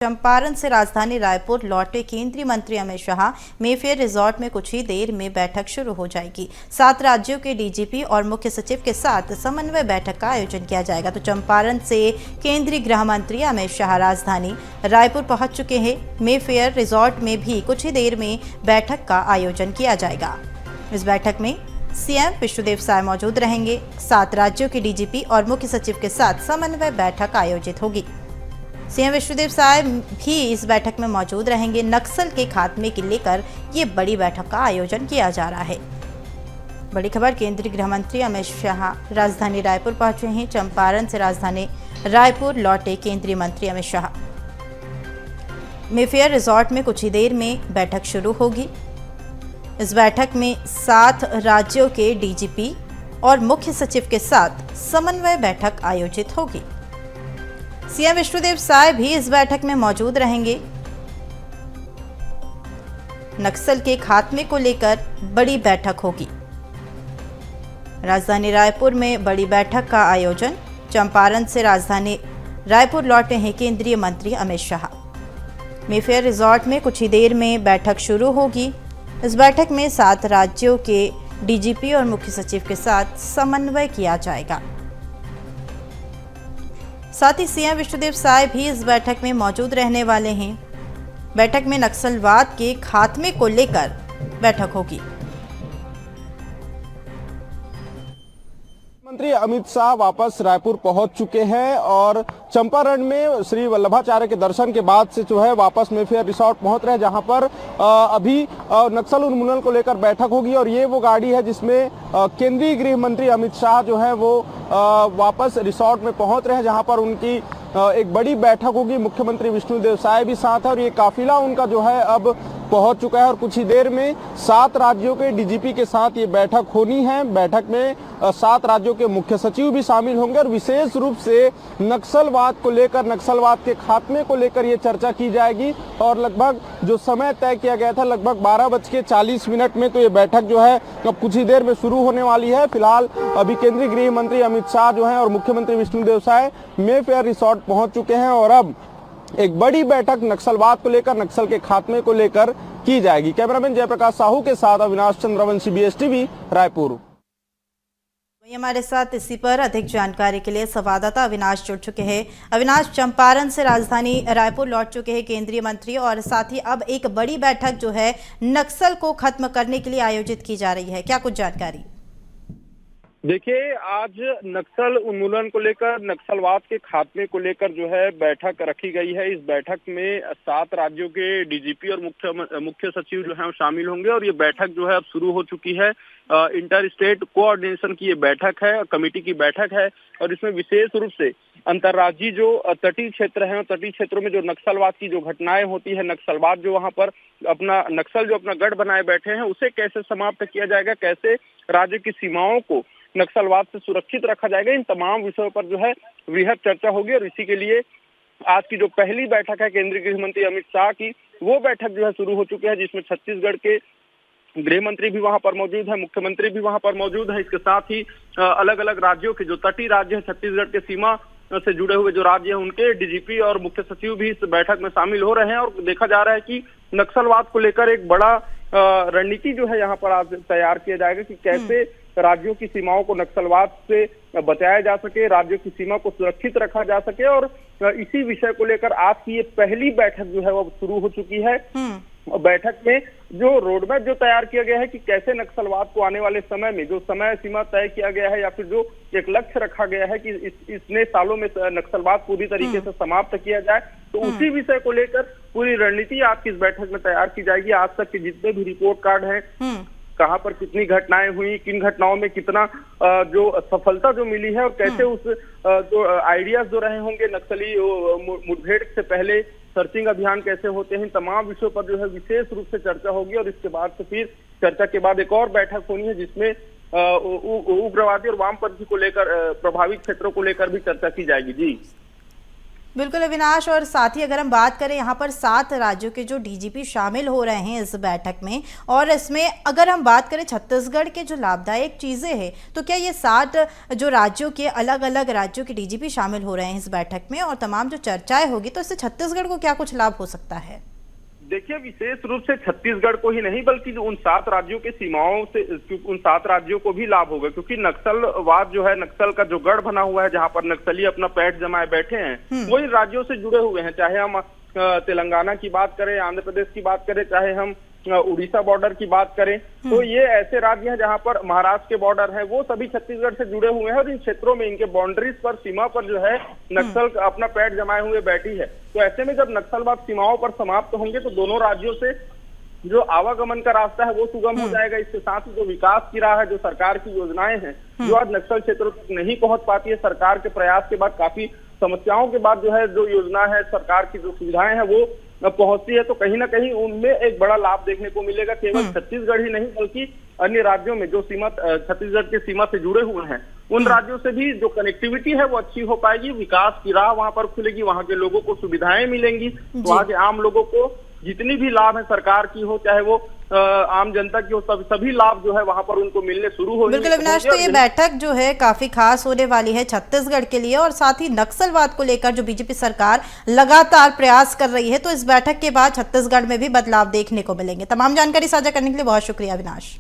चंपारण से राजधानी रायपुर लौटे केंद्रीय मंत्री अमित शाह मेफेयर रिजॉर्ट में कुछ ही देर में बैठक शुरू हो जाएगी। 7 राज्यों के डीजीपी और मुख्य सचिव के साथ समन्वय बैठक का आयोजन किया जाएगा। तो चंपारण से केंद्रीय गृह मंत्री अमित शाह राजधानी रायपुर पहुंच चुके हैं। मेफेयर रिजॉर्ट में भी कुछ ही देर में बैठक का आयोजन किया जाएगा। इस बैठक में सीएम विष्णुदेव साय मौजूद रहेंगे। 7 राज्यों के डीजीपी और मुख्य सचिव के साथ समन्वय बैठक आयोजित होगी। सीएम विष्णुदेव साय भी इस बैठक में मौजूद रहेंगे। नक्सल के खात्मे को लेकर ये बड़ी बैठक का आयोजन किया जा रहा है। बड़ी खबर, केंद्रीय गृह मंत्री अमित शाह राजधानी रायपुर पहुंचे हैं। चंपारण से राजधानी रायपुर लौटे केंद्रीय मंत्री अमित शाह मेफेयर रिजॉर्ट में कुछ ही देर में बैठक शुरू होगी। इस बैठक में 7 राज्यों के डीजीपी और मुख्य सचिव के साथ समन्वय बैठक आयोजित होगी। सीएम विष्णुदेव साय भी इस बैठक में मौजूद रहेंगे। नक्सल के खात्मे को लेकर बड़ी बैठक होगी। राजधानी रायपुर में बड़ी बैठक का आयोजन। चंपारण से राजधानी रायपुर लौटे हैं केंद्रीय मंत्री अमित शाह। मेफेयर रिजॉर्ट में कुछ ही देर में बैठक शुरू होगी। इस बैठक में 7 राज्यों के डीजीपी और मुख्य सचिव के साथ समन्वय किया जाएगा। साथ ही सीएम विष्णुदेव साय भी इस बैठक में मौजूद रहने वाले हैं। बैठक में नक्सलवाद के खात्मे को लेकर बैठक होगी। मंत्री अमित शाह वापस रायपुर पहुंच चुके हैं और चंपारण में श्री वल्लभाचार्य के दर्शन के बाद से जो है वापस मेफेयर रिसोर्ट पहुंच रहे हैं, जहां पर अभी नक्सल उन्मूलन को लेकर बैठक होगी। और ये वो गाड़ी है जिसमें केंद्रीय गृह मंत्री अमित शाह जो है वो वापस रिसोर्ट में पहुंच रहे हैं, जहां पर उनकी एक बड़ी बैठक होगी। मुख्यमंत्री विष्णुदेव साय भी साथ है और ये काफिला उनका जो है अब पहुंच चुका है और कुछ ही देर में 7 राज्यों के डीजीपी के साथ ये बैठक होनी है। बैठक में 7 राज्यों के मुख्य सचिव भी शामिल होंगे और विशेष रूप से नक्सलवाद को लेकर, नक्सलवाद के खात्मे को लेकर ये चर्चा की जाएगी। और लगभग जो समय तय किया गया था, लगभग 12:40 में, तो ये बैठक जो है अब कुछ ही देर में शुरू होने वाली है। फिलहाल अभी केंद्रीय गृह मंत्री अमित शाह जो है और मुख्यमंत्री विष्णुदेव साय मेफेयर रिसोर्ट पहुंच चुके हैं और अब एक बड़ी बैठक नक्सलवाद को लेकर, नक्सल के खात्मे को लेकर की जाएगी। कैमरामैन जयप्रकाश साहू के साथ अविनाश चंद्रवंशी, BSTV रायपुर। हमारे साथ इसी पर अधिक जानकारी के लिए संवाददाता अविनाश जुड़ चुके हैं। अविनाश, चंपारण से राजधानी रायपुर लौट चुके हैं केंद्रीय मंत्री और साथ ही अब एक बड़ी बैठक जो है नक्सल को खत्म करने के लिए आयोजित की जा रही है, क्या कुछ जानकारी? देखिए, आज नक्सल उन्मूलन को लेकर, नक्सलवाद के खात्मे को लेकर जो है बैठक रखी गई है। इस बैठक में 7 राज्यों के डीजीपी और मुख्य सचिव जो है शामिल होंगे और ये बैठक जो है अब शुरू हो चुकी है। इंटर स्टेट कोऑर्डिनेशन की ये बैठक है, कमेटी की बैठक है और इसमें विशेष रूप से अंतर्राज्यीय जो तटीय क्षेत्र है, तटीय क्षेत्रों में जो नक्सलवाद की जो घटनाएं होती है, नक्सलवाद जो वहां पर अपना नक्सल जो अपना गढ़ बनाए बैठे हैं, उसे कैसे समाप्त किया जाएगा, कैसे राज्य की सीमाओं को नक्सलवाद से सुरक्षित रखा जाएगा, इन तमाम विषयों पर जो है वृहद चर्चा होगी। और इसी के लिए आज की जो पहली बैठक है केंद्रीय गृह मंत्री अमित शाह की, वो बैठक जो है शुरू हो चुकी है, जिसमें छत्तीसगढ़ के गृह मंत्री भी वहां पर मौजूद है, मुख्यमंत्री भी वहां पर मौजूद है। इसके साथ ही अलग अलग राज्यों के जो तटीय राज्य है, छत्तीसगढ़ के सीमा से जुड़े हुए जो राज्य हैं, उनके डीजीपी और मुख्य सचिव भी इस बैठक में शामिल हो रहे हैं। और देखा जा रहा है कि नक्सलवाद को लेकर एक बड़ा रणनीति जो है यहाँ पर आज तैयार किया जाएगा कि कैसे राज्यों की सीमाओं को नक्सलवाद से बचाया जा सके, राज्यों की सीमा को सुरक्षित रखा जा सके। और इसी विषय को लेकर आज की ये पहली बैठक जो है वो शुरू हो चुकी है। बैठक में जो रोडमैप जो तैयार किया गया है कि कैसे नक्सलवाद को आने वाले समय में जो समय सीमा तय किया गया है या फिर जो एक लक्ष्य रखा गया है कि इतने सालों में नक्सलवाद पूरी तरीके से समाप्त किया जाए, तो उसी विषय को लेकर पूरी रणनीति आज की इस बैठक में तैयार की जाएगी। आज तक के जितने भी रिपोर्ट कार्ड हैं, कहाँ पर कितनी घटनाएं हुई, किन घटनाओं में कितना जो सफलता जो मिली है और कैसे उस जो आइडियाज जो रहे होंगे नक्सली मुठभेड़ से पहले सर्चिंग अभियान कैसे होते हैं, तमाम विषयों पर जो है विशेष रूप से चर्चा होगी। और इसके बाद से फिर चर्चा के बाद एक और बैठक होनी है जिसमें उग्रवादी और वामपंथी को लेकर प्रभावित क्षेत्रों को लेकर भी चर्चा की जाएगी। जी बिल्कुल अविनाश, और साथ ही अगर हम बात करें यहाँ पर 7 राज्यों के जो डीजीपी शामिल हो रहे हैं इस बैठक में, और इसमें अगर हम बात करें छत्तीसगढ़ के जो लाभदायक चीज़ें हैं, तो क्या ये 7 जो राज्यों के अलग अलग राज्यों के डीजीपी शामिल हो रहे हैं इस बैठक में और तमाम जो चर्चाएं होगी, तो इससे छत्तीसगढ़ को क्या कुछ लाभ हो सकता है? देखिए, विशेष रूप से छत्तीसगढ़ को ही नहीं बल्कि उन 7 राज्यों के सीमाओं से उन 7 राज्यों को भी लाभ होगा, क्योंकि नक्सलवाद जो है, नक्सल का जो गढ़ बना हुआ है जहां पर नक्सली अपना पैठ जमाए बैठे हैं, वो इन राज्यों से जुड़े हुए हैं। चाहे हम तेलंगाना की बात करें, आंध्र प्रदेश की बात करें, चाहे हम उड़ीसा बॉर्डर की बात करें, तो ये ऐसे राज्य हैं जहां पर महाराष्ट्र के बॉर्डर है, वो सभी छत्तीसगढ़ से जुड़े हुए हैं और इन क्षेत्रों में, इनके बाउंड्रीज पर, सीमा पर जो है नक्सल अपना पैठ जमाए हुए बैठी है। तो ऐसे में जब नक्सलवाद सीमाओं पर समाप्त होंगे तो दोनों राज्यों से जो आवागमन का रास्ता है वो सुगम हो जाएगा। इसके साथ ही जो विकास की राह है, जो सरकार की योजनाएं हैं जो आज नक्सल क्षेत्रों तक नहीं पहुंच पाती है, सरकार के प्रयास के बाद, काफी समस्याओं के बाद जो है जो योजना है, सरकार की जो सुविधाएं हैं वो पहुंचती है, तो कहीं ना कहीं उनमें एक बड़ा लाभ देखने को मिलेगा। केवल छत्तीसगढ़ ही नहीं बल्कि अन्य राज्यों में जो सीमा, छत्तीसगढ़ की सीमा से जुड़े हुए हैं, उन राज्यों से भी जो कनेक्टिविटी है वो अच्छी हो पाएगी, विकास की राह वहां पर खुलेगी, वहां के लोगों को सुविधाएं मिलेंगी, वहां के आम लोगों को जितनी भी लाभ है, सरकार की हो चाहे वो आम जनता की हो, सभी लाभ जो है वहां पर उनको मिलने शुरू हो। बिल्कुल अविनाश, तो ये बैठक जो है काफी खास होने वाली है छत्तीसगढ़ के लिए, और साथ ही नक्सलवाद को लेकर जो बीजेपी सरकार लगातार प्रयास कर रही है, तो इस बैठक के बाद छत्तीसगढ़ में भी बदलाव देखने को मिलेंगे। तमाम जानकारी साझा करने के लिए बहुत शुक्रिया अविनाश।